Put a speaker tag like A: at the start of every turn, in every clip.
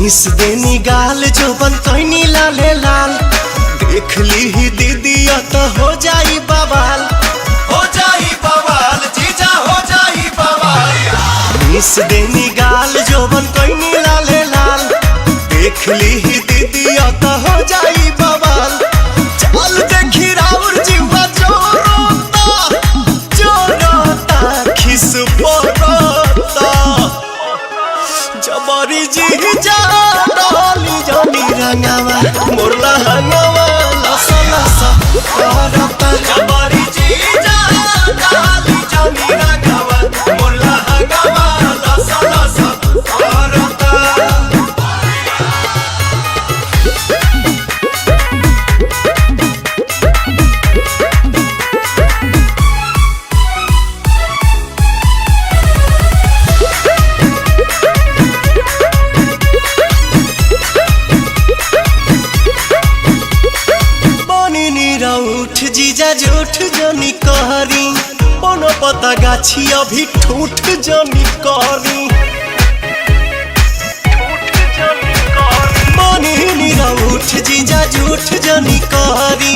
A: Miss देनी गाल जो बन कैनी लाले लाल। देख ली ही दीदी तो हो जाई बवाल, हो जाई बवाल जीजा हो जाई बवाल। मिस देनी गाल जो बन कैनी लाले लाल। देख ली ही दीदी तो हो जाई बवाल। चल देखी राउर जीवा जोरोता खिस पोरोता। जबरी जीजा डाली जानी रंगावा मोरला हंगावा लसा लसा करता। जबरी जीजा डाली जानी रंगावा मोरला हंगावा लसा लसा करता। उठ जीजा जूठ जनी कहरी कोनो पता गाछी अभी ठूठ जनी करी। उठ जीजा जूठ जनी कहरी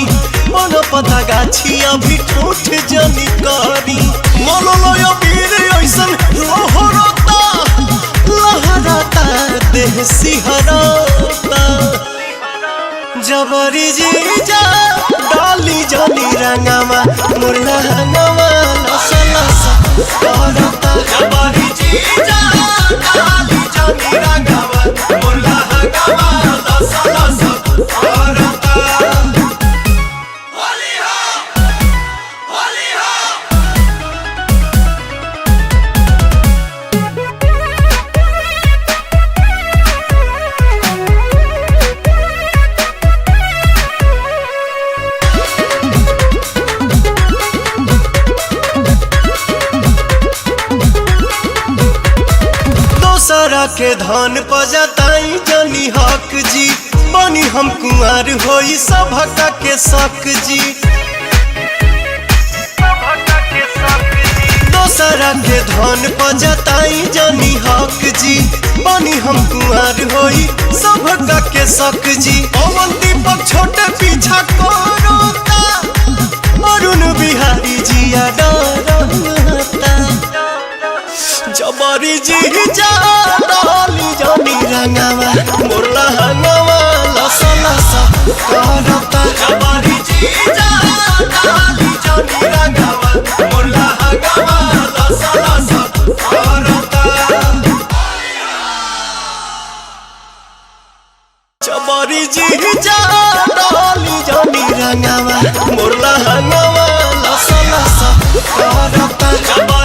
A: कोनो पता गाछी अभी ठूठ जनी करी। मोलो लोयो वीर ऐसन लोहरता लहरता देह सिहरता। जबरी जीजा डाली जानी रंगावा मोरला हंगावा लसा लसा करता। जबरी जीजा डाली जानी रंगावा मोरला हंगावा लसा लसा करता। होली हो होली हो। दोसरा के धन पजताई जनी हक जी। बनी हम कुंवर होई सभका के शक जी। दोसरा के धन पजताई जनी हक जी। बनी हम कुंवर होई सभका के शक जी। पवन दीपक छोटे पीछा कोरोता अरुण बिहारी जिया डरता। जबरी जीजा डाली जानी रंगावा मोरला हंगावा लसा लसा करता। जबरी जीजा डाली जानी रंगावा मोरला हंगावा लसा लसा करता। जबरी जीजा डाली जानी रंगावा मोरला हंगावा लसा लसा करता।